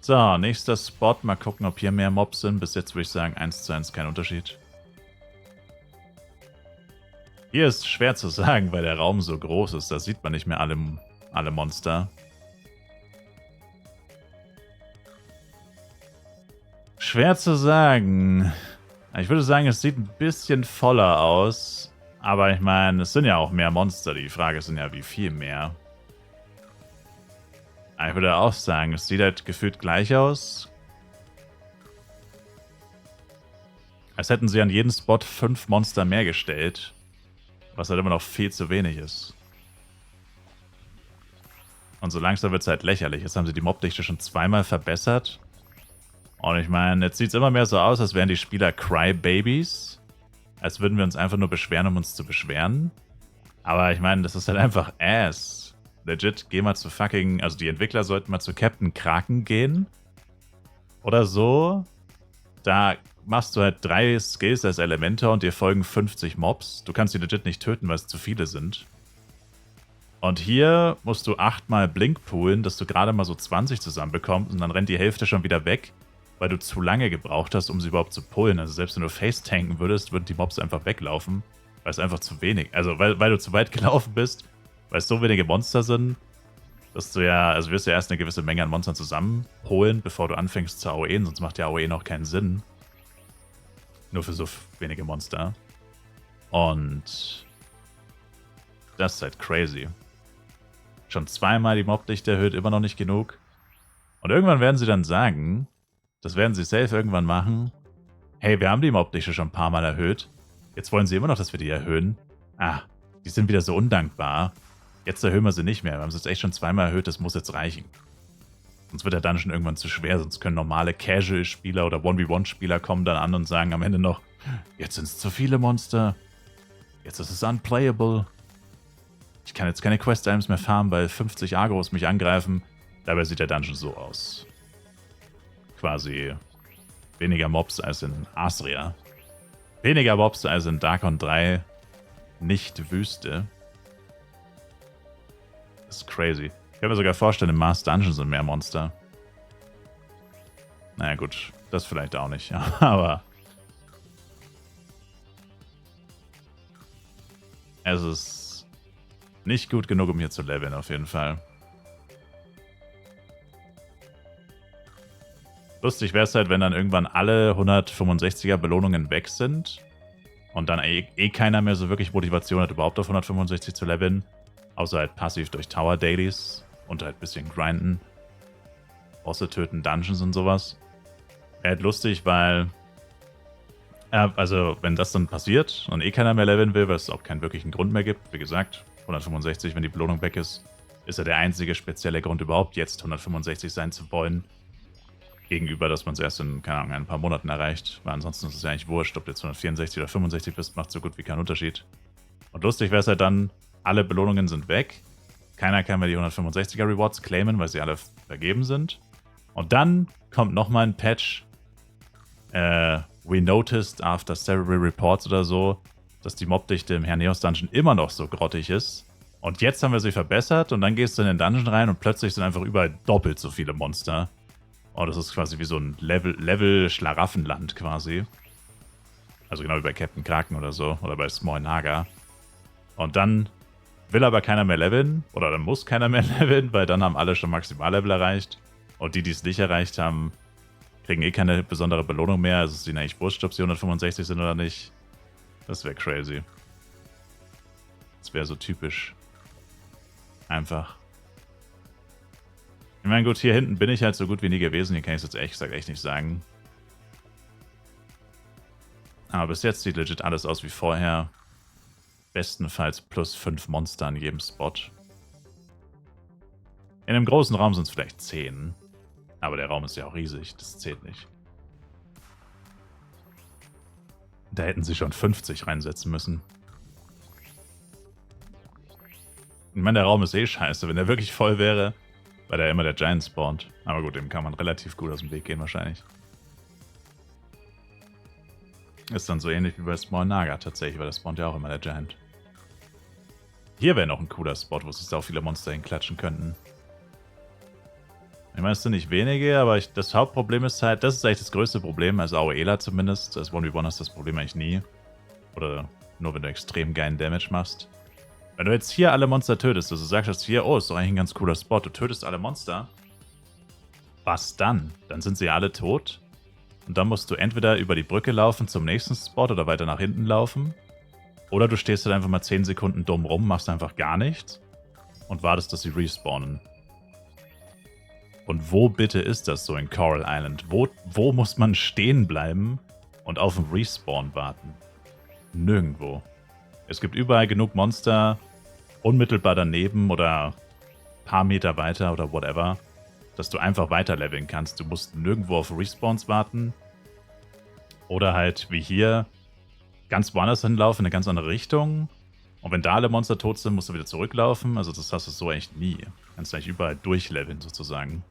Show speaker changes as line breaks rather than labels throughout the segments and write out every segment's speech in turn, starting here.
So, nächster Spot. Mal gucken, ob hier mehr Mobs sind. Bis jetzt würde ich sagen 1:1 kein Unterschied. Hier ist schwer zu sagen, weil der Raum so groß ist. Da sieht man nicht mehr alle Monster. Schwer zu sagen. Ich würde sagen, es sieht ein bisschen voller aus. Aber ich meine, es sind ja auch mehr Monster. Die Frage ist ja, wie viel mehr. Ich würde auch sagen, es sieht halt gefühlt gleich aus. Als hätten sie an jeden Spot 5 Monster mehr gestellt. Was halt immer noch viel zu wenig ist. Und so langsam wird es halt lächerlich. Jetzt haben sie die Mobdichte schon zweimal verbessert. Und ich meine, jetzt sieht es immer mehr so aus, als wären die Spieler Crybabies. Als würden wir uns einfach nur beschweren, um uns zu beschweren. Aber ich meine, das ist halt einfach Ass. Legit, geh mal zu fucking... Also die Entwickler sollten mal zu Captain Kraken gehen. Oder so. Da machst du halt 3 Skills als Elementor und dir folgen 50 Mobs. Du kannst die legit nicht töten, weil es zu viele sind. Und hier musst du 8-mal Blink poolen, dass du gerade mal so 20 zusammenbekommst und dann rennt die Hälfte schon wieder weg, weil du zu lange gebraucht hast, um sie überhaupt zu pullen. Also selbst wenn du Face tanken würdest, würden die Mobs einfach weglaufen, weil es einfach zu wenig... Also weil du zu weit gelaufen bist, weil es so wenige Monster sind, dass du ja... Also wirst du ja erst eine gewisse Menge an Monstern zusammenholen, bevor du anfängst zu AOEen, sonst macht ja AOE noch keinen Sinn. Nur für so wenige Monster. Und das ist halt crazy. Schon zweimal die Mobdichte erhöht, immer noch nicht genug. Und irgendwann werden sie dann sagen, das werden sie safe irgendwann machen, hey, wir haben die Mobdichte schon ein paar Mal erhöht. Jetzt wollen sie immer noch, dass wir die erhöhen. Ah, die sind wieder so undankbar. Jetzt erhöhen wir sie nicht mehr. Wir haben sie jetzt echt schon zweimal erhöht, das muss jetzt reichen. Sonst wird der Dungeon irgendwann zu schwer, sonst können normale Casual-Spieler oder 1v1-Spieler kommen dann an und sagen am Ende noch, jetzt sind es zu viele Monster. Jetzt ist es unplayable. Ich kann jetzt keine Quest-Items mehr farmen, weil 50 Agros mich angreifen. Dabei sieht der Dungeon so aus. Quasi weniger Mobs als in Astria. Weniger Mobs als in Darkon 3. Nicht Wüste. Das ist crazy. Ich kann mir sogar vorstellen, im Mars Dungeon sind mehr Monster. Naja gut, das vielleicht auch nicht. Aber es ist nicht gut genug, um hier zu leveln auf jeden Fall. Lustig wäre es halt, wenn dann irgendwann alle 165er Belohnungen weg sind und dann keiner mehr so wirklich Motivation hat, überhaupt auf 165 zu leveln. Außer halt passiv durch Tower Dailies und halt ein bisschen grinden. Bosse töten, Dungeons und sowas. Wäre halt lustig, weil... also, wenn das dann passiert und keiner mehr leveln will, weil es auch keinen wirklichen Grund mehr gibt. Wie gesagt, 165, wenn die Belohnung weg ist, ist ja der einzige spezielle Grund überhaupt, jetzt 165 sein zu wollen. Gegenüber, dass man es erst in, keine Ahnung, ein paar Monaten erreicht. Weil ansonsten ist es ja eigentlich wurscht, ob du jetzt 164 oder 65 bist, macht so gut wie keinen Unterschied. Und lustig wäre es halt dann, alle Belohnungen sind weg. Keiner kann mehr die 165er Rewards claimen, weil sie alle vergeben sind. Und dann kommt nochmal ein Patch. We noticed after several reports oder so, dass die Mobdichte im Herneos Dungeon immer noch so grottig ist. Und jetzt haben wir sie verbessert und dann gehst du in den Dungeon rein und plötzlich sind einfach überall doppelt so viele Monster. Oh, das ist quasi wie so ein Level-Schlaraffenland quasi. Also genau wie bei Captain Kraken oder so. Oder bei Small Naga. Und dann will aber keiner mehr leveln. Oder dann muss keiner mehr leveln, weil dann haben alle schon Maximallevel erreicht. Und die, die es nicht erreicht haben, kriegen keine besondere Belohnung mehr. Also es ist ihnen eigentlich wurscht, ob sie 165 sind oder nicht. Das wäre crazy. Das wäre so typisch. Einfach. Ich meine, gut, hier hinten bin ich halt so gut wie nie gewesen. Hier kann ich es jetzt ehrlich gesagt echt nicht sagen. Aber bis jetzt sieht legit alles aus wie vorher. Bestenfalls plus 5 Monster an jedem Spot. In einem großen Raum sind es vielleicht 10. Aber der Raum ist ja auch riesig. Das zählt nicht. Da hätten sie schon 50 reinsetzen müssen. Ich meine, der Raum ist eh scheiße. Wenn der wirklich voll wäre, weil da immer der Giant spawnt. Aber gut, dem kann man relativ gut aus dem Weg gehen wahrscheinlich. Ist dann so ähnlich wie bei Small Naga tatsächlich, weil da spawnt ja auch immer der Giant. Hier wäre noch ein cooler Spot, wo sich auch viele Monster hinklatschen könnten. Ich meine, es sind nicht wenige, aber das Hauptproblem ist halt, das ist eigentlich das größte Problem, als Auela zumindest. Als 1v1 hast du das Problem eigentlich nie. Oder nur, wenn du extrem geilen Damage machst. Wenn du jetzt hier alle Monster tötest, also du sagst jetzt hier, oh, ist doch eigentlich ein ganz cooler Spot, du tötest alle Monster. Was dann? Dann sind sie ja alle tot. Und dann musst du entweder über die Brücke laufen zum nächsten Spot oder weiter nach hinten laufen. Oder du stehst halt einfach mal 10 Sekunden dumm rum, machst einfach gar nichts und wartest, dass sie respawnen. Und wo bitte ist das so in Coral Island? Wo muss man stehen bleiben und auf den Respawn warten? Nirgendwo. Es gibt überall genug Monster, unmittelbar daneben oder ein paar Meter weiter oder whatever, dass du einfach weiter leveln kannst. Du musst nirgendwo auf Respawns warten. Oder halt wie hier ganz woanders hinlaufen, in eine ganz andere Richtung. Und wenn da alle Monster tot sind, musst du wieder zurücklaufen. Also das hast du so echt nie. Du kannst eigentlich überall durchleveln sozusagen.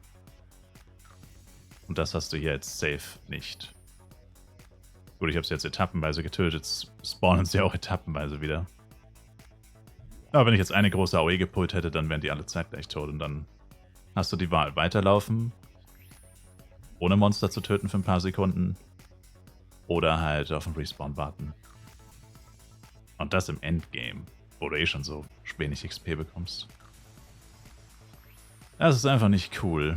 Und das hast du hier jetzt safe nicht. Gut, ich habe sie jetzt etappenweise getötet. Jetzt spawnen sie auch etappenweise wieder. Aber wenn ich jetzt eine große AOE gepullt hätte, dann wären die alle zeitgleich tot. Und dann hast du die Wahl. Weiterlaufen, ohne Monster zu töten für ein paar Sekunden. Oder halt auf den Respawn warten. Und das im Endgame, wo du eh schon so wenig XP bekommst. Das ist einfach nicht cool.